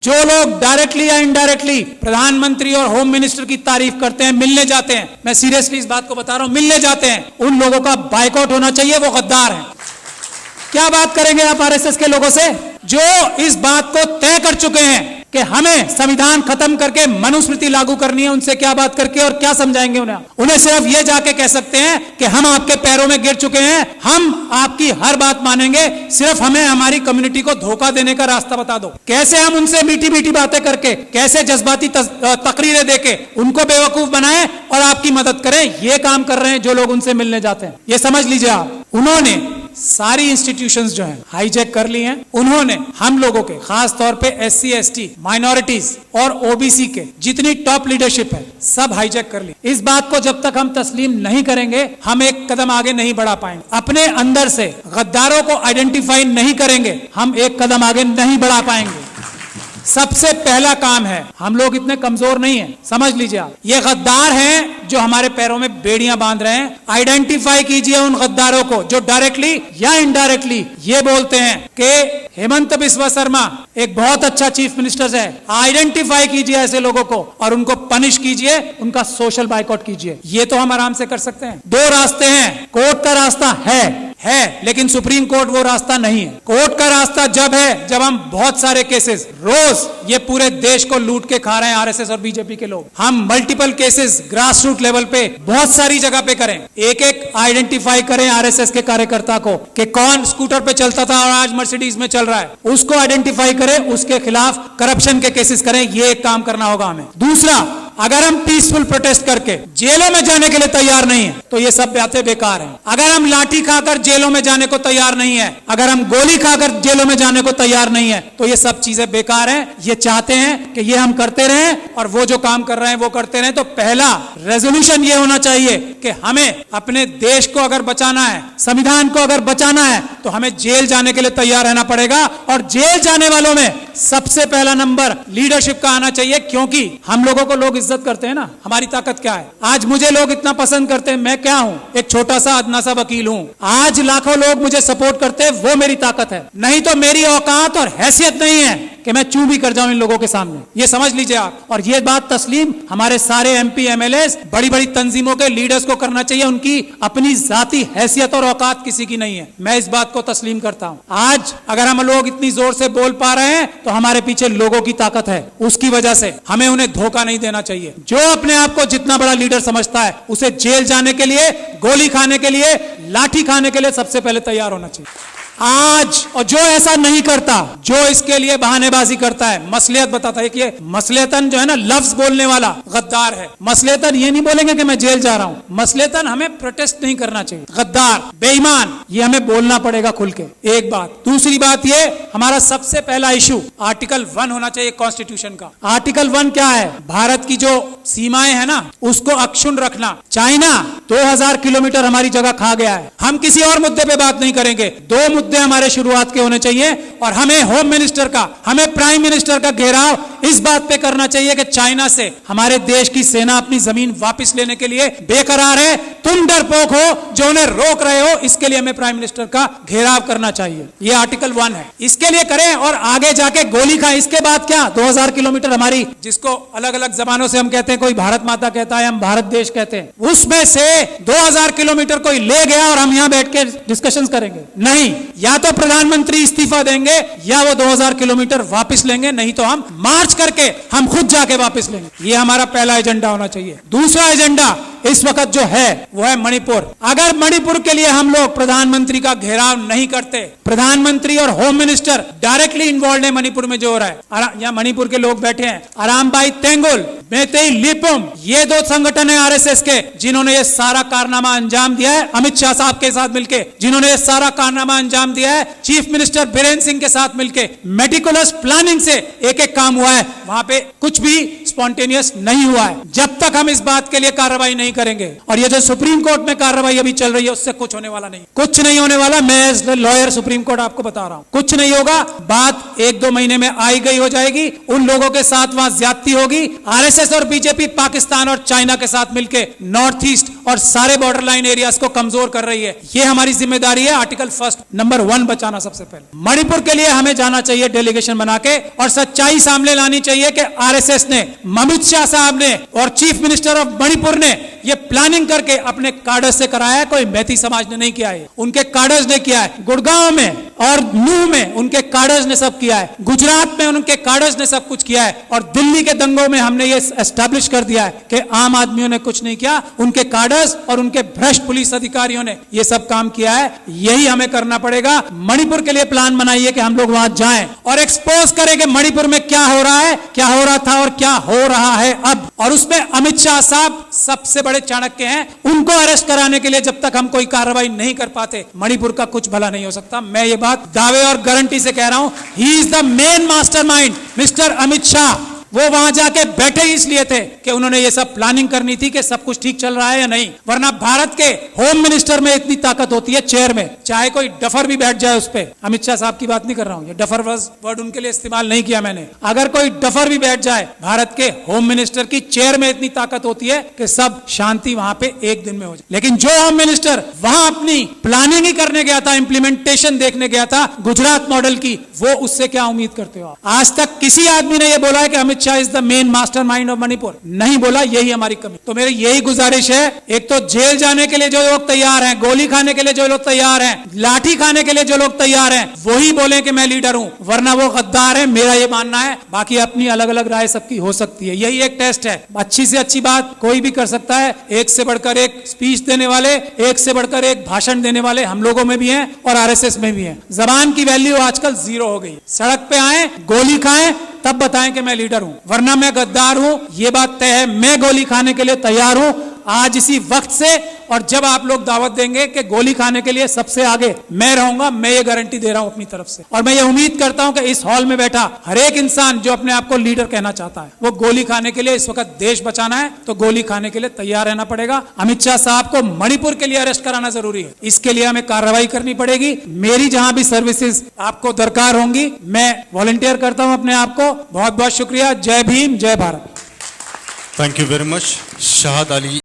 जो लोग डायरेक्टली या इनडायरेक्टली प्रधानमंत्री और होम मिनिस्टर की तारीफ करते हैं, मिलने जाते हैं, मैं सीरियसली इस बात को बता रहा हूं, मिलने जाते हैं, उन लोगों का बायकॉट होना चाहिए, वो गद्दार हैं। क्या बात करेंगे आप आरएसएस के लोगों से जो इस बात को तय कर चुके हैं कि हमें संविधान खत्म करके मनुस्मृति लागू करनी है? उनसे क्या बात करके और क्या समझाएंगे उन्हें? उन्हें सिर्फ ये जाके कह सकते हैं कि हम आपके पैरों में गिर चुके हैं, हम आपकी हर बात मानेंगे, सिर्फ हमें हमारी कम्युनिटी को धोखा देने का रास्ता बता दो। कैसे हम उनसे मीठी मीठी बातें करके, कैसे जज्बाती तकरीरें देके उनको बेवकूफ बनाएं और आपकी मदद करें, ये काम कर रहे हैं जो लोग उनसे मिलने जाते हैं। ये समझ लीजिए आप, उन्होंने सारी इंस्टीट्यूशंस जो हैं हाईजैक कर ली हैं। उन्होंने हम लोगों के, खास तौर पे एससी एसटी, माइनॉरिटीज और ओबीसी के जितनी टॉप लीडरशिप है सब हाईजैक कर ली। इस बात को जब तक हम तस्लीम नहीं करेंगे हम एक कदम आगे नहीं बढ़ा पाएंगे। अपने अंदर से गद्दारों को आइडेंटिफाई नहीं करेंगे हम एक कदम आगे नहीं बढ़ा पाएंगे। सबसे पहला काम है, हम लोग इतने कमजोर नहीं हैं, समझ लीजिए आप, ये गद्दार हैं जो हमारे पैरों में बेड़ियां बांध रहे हैं। आइडेंटिफाई कीजिए उन गद्दारों को जो डायरेक्टली या इनडायरेक्टली ये बोलते हैं कि हेमंत बिस्वा शर्मा एक बहुत अच्छा चीफ मिनिस्टर है। आइडेंटिफाई कीजिए ऐसे लोगों को और उनको पनिश कीजिए, उनका सोशल बाइकआउट कीजिए। ये तो हम आराम से कर सकते हैं। दो रास्ते हैं, कोर्ट का रास्ता है, लेकिन सुप्रीम कोर्ट वो रास्ता नहीं है। कोर्ट का रास्ता जब है जब हम बहुत सारे केसेस, रोज ये पूरे देश को लूट के खा रहे हैं आरएसएस और बीजेपी के लोग, हम multiple cases grass root level पे बहुत सारी जगह पे करें, एक एक आइडेंटिफाई करें आरएसएस के कार्यकर्ता को कि कौन स्कूटर पे चलता था और आज मर्सिडीज में चल रहा है, उसको आइडेंटिफाई करें, उसके खिलाफ करप्शन के केसेस करें। ये एक काम करना होगा हमें। दूसरा, अगर हम पीसफुल प्रोटेस्ट करके जेलों में जाने के लिए तैयार नहीं है तो ये सब बातें बेकार हैं। अगर हम लाठी खाकर जेलों में जाने को तैयार नहीं है, अगर हम गोली खाकर जेलों में जाने को तैयार नहीं है तो ये सब चीजें बेकार हैं। ये चाहते हैं कि ये हम करते रहें और वो जो काम कर रहे हैं वो करते रहें। तो पहला रेजोल्यूशन ये होना चाहिए कि हमें अपने देश को अगर बचाना है, संविधान को अगर बचाना है तो हमें जेल जाने के लिए तैयार रहना पड़ेगा। और जेल जाने वालों में सबसे पहला नंबर लीडरशिप का आना चाहिए, क्योंकि हम लोगों को लोग इज्जत करते हैं ना, हमारी ताकत क्या है। आज मुझे लोग इतना पसंद करते हैं, मैं क्या हूं, एक छोटा सा अदना सा वकील हूं। आज लाखों लोग मुझे सपोर्ट करते हैं, वो मेरी ताकत है। नहीं तो मेरी औकात और हैसियत नहीं है कि मैं चू भी कर जाऊं इन लोगों के सामने। ये समझ लीजिए आप। और ये बात तस्लीम हमारे सारे एमपी एमएलए, बड़ी बड़ी तंजीमों के लीडर्स को करना चाहिए। उनकी अपनी जाती हैसियत और औकात किसी की नहीं है, मैं इस बात को तस्लीम करता हूं। आज अगर हम लोग इतनी जोर से बोल पा रहे हैं तो हमारे पीछे लोगों की ताकत है, उसकी वजह से हमें उन्हें धोखा नहीं देना चाहिए। जो अपने आप को जितना बड़ा लीडर समझता है उसे जेल जाने के लिए, गोली खाने के लिए, लाठी खाने के लिए सबसे पहले तैयार होना चाहिए आज। और जो ऐसा नहीं करता, जो इसके लिए बहानेबाजी करता है, मसलियत बताता है कि ये मसलियतन जो है ना, लफ्ज बोलने वाला गद्दार है। मसलियतन ये नहीं बोलेंगे कि मैं जेल जा रहा हूं, मसलियतन हमें प्रोटेस्ट नहीं करना चाहिए। गद्दार, बेईमान, ये हमें बोलना पड़ेगा खुल के, एक बात। दूसरी बात, ये हमारा सबसे पहला इशू आर्टिकल 1 होना चाहिए कॉन्स्टिट्यूशन का। आर्टिकल 1 क्या है? भारत की जो सीमाएं है ना उसको अक्षुण्ण रखना। चाइना 2000 किलोमीटर हमारी जगह खा गया है। हम किसी और मुद्दे पे बात नहीं करेंगे, दो मुद्दे हमारे शुरुआत के होने चाहिए। और हमें होम मिनिस्टर का, हमें प्राइम मिनिस्टर का घेराव इस बात पे करना चाहिए कि चाइना से हमारे देश की सेना अपनी जमीन वापस लेने के लिए बेकरार है। तुम डरपोक हो जो उन्हें रोक रहे हो, इसके लिए हमें प्राइम मिनिस्टर का घेराव करना चाहिए। ये आर्टिकल 1 है, इसके लिए करें। और आगे जाके गोली खाएं। इसके बाद क्या, 2000 किलोमीटर हमारी, जिसको अलग अलग जबानों से हम कहते हैं, कोई भारत माता कहता है, हम भारत देश कहते हैं, उसमें से 2000 किलोमीटर कोई ले गया और हम यहां बैठ के डिस्कशन करेंगे? नहीं, या तो प्रधानमंत्री इस्तीफा देंगे या वो 2000 किलोमीटर वापस लेंगे, नहीं तो हम मार्च करके हम खुद जाके वापस लेंगे। ये हमारा पहला एजेंडा होना चाहिए। दूसरा एजेंडा इस वक्त जो है वो है मणिपुर। अगर मणिपुर के लिए हम लोग प्रधानमंत्री का घेराव नहीं करते, प्रधानमंत्री और होम मिनिस्टर डायरेक्टली इन्वॉल्व है मणिपुर में जो हो रहा है, यहाँ मणिपुर के लोग बैठे हैं, अरामबाई तेंगुल, मेतेई लिपुम, ये दो संगठन है आरएसएस के जिन्होंने ये सारा कारनामा अंजाम दिया है। अमित शाह साहब के साथ मिलके जिन्होंने ये सारा कारनामा अंजाम दिया है, चीफ मिनिस्टर बीरेन सिंह के साथ मिलके मेटिकुलस प्लानिंग से एक एक काम हुआ है। वहां पे कुछ भी स्पॉन्टेनियस नहीं हुआ है। जब तक हम इस बात के लिए कार्रवाई नहीं नहीं करेंगे। और ये जो सुप्रीम कोर्ट में कार्रवाई अभी चल रही है उससे कुछ होने वाला नहीं, कुछ नहीं होने वाला। मैं लॉयर सुप्रीम कोर्ट आपको बता रहा हूं, कुछ नहीं होगा। बात 1-2 महीने में आई गई हो जाएगी। उन लोगों के साथ वहां ज्यादती होगी। आरएसएस और बीजेपी पाकिस्तान और चाइना के साथ मिलकर नॉर्थ ईस्ट और सारे बॉर्डर लाइन एरियाज को कमजोर कर रही है। ये हमारी जिम्मेदारी है। आर्टिकल 1 नंबर 1 बचाना सबसे पहले। मणिपुर के लिए हमें जाना चाहिए डेलीगेशन बना के और सच्चाई सामने लानी चाहिए कि आरएसएस ने, अमित शाह साहब ने और चीफ मिनिस्टर ऑफ मणिपुर ने ये प्लानिंग करके अपने कार्डर्स से कराया है। कोई मैती समाज ने नहीं किया है, उनके कार्डर्स ने किया है। गुड़गांव में और नूह में उनके कार्डर्स ने सब किया है। गुजरात में उनके कार्डर्स ने सब कुछ किया है। और दिल्ली के दंगों में हमने ये एस्टैब्लिश कर दिया है कि आम आदमियों ने कुछ नहीं किया, उनके कार्डर्स और उनके भ्रष्ट पुलिस अधिकारियों ने ये सब काम किया है। यही हमें करना पड़ेगा। मणिपुर के लिए प्लान बनाइए कि हम लोग वहां जाएं और एक्सपोज करें कि मणिपुर में क्या हो रहा है, क्या हो रहा था और क्या हो रहा है अब। और उसमें अमित शाह साहब सबसे बड़े चाणक्य हैं। उनको अरेस्ट कराने के लिए जब तक हम कोई कार्रवाई नहीं कर पाते, मणिपुर का कुछ भला नहीं हो सकता। मैं ये बात दावे और गारंटी से कह रहा हूं। He is the main mastermind, mister Amit Shah. वो वहां जाके बैठे ही इसलिए थे कि उन्होंने ये सब प्लानिंग करनी थी कि सब कुछ ठीक चल रहा है या नहीं। वरना भारत के होम मिनिस्टर में इतनी ताकत होती है, चेयर में, चाहे कोई डफर भी बैठ जाए उस पे। अमित शाह साहब की बात नहीं कर रहा हूं, ये डफर वर्ड उनके लिए इस्तेमाल नहीं किया मैंने। अगर कोई डफर भी बैठ जाए, भारत के होम मिनिस्टर की चेयर में इतनी ताकत होती है कि सब शांति वहां पे एक दिन में हो जाए। लेकिन जो होम मिनिस्टर वहां अपनी प्लानिंग ही करने गया था, इंप्लीमेंटेशन देखने गया था गुजरात मॉडल की, वो उससे क्या उम्मीद करते हो? आज तक किसी आदमी ने यह बोला है कि Amit Shah is the main mastermind of Manipur? नहीं बोला। यही हमारी कमी। तो मेरी यही गुजारिश है, एक तो जेल जाने के लिए जो लोग तैयार हैं, गोली खाने के लिए जो लोग तैयार हैं, लाठी खाने के लिए जो लोग तैयार हैं, वही बोले कि मैं लीडर हूं, वरना वो गद्दार है। मेरा ये मानना है। बाकी अपनी अलग अलग राय सबकी हो सकती है। यही एक टेस्ट है। अच्छी से अच्छी बात कोई भी कर सकता है। एक से बढ़कर एक स्पीच देने वाले, एक से बढ़कर एक भाषण देने वाले हम लोगों में भी हैं और आरएसएस में भी हैं। जबान की वैल्यू आजकल 0 हो गई। सड़क पे आए, गोली खाएं, तब बताएं कि मैं लीडर हूं, वरना मैं गद्दार हूं। ये बात तय है। मैं गोली खाने के लिए तैयार हूं आज इसी वक्त से। और जब आप लोग दावत देंगे कि गोली खाने के लिए सबसे आगे मैं रहूंगा, मैं ये गारंटी दे रहा हूं अपनी तरफ से। और मैं ये उम्मीद करता हूं कि इस हॉल में बैठा हर एक इंसान जो अपने आप को लीडर कहना चाहता है, वो गोली खाने के लिए, इस वक्त देश बचाना है तो गोली खाने के लिए तैयार रहना पड़ेगा। अमित शाह साहब को मणिपुर के लिए अरेस्ट कराना जरूरी है। इसके लिए हमें कार्रवाई करनी पड़ेगी। मेरी जहां भी सर्विसेज आपको दरकार होंगी, मैं वॉलंटियर करता हूं अपने आप को। बहुत बहुत शुक्रिया। जय भीम, जय Bharat. Thank you very much. Shahid Ali.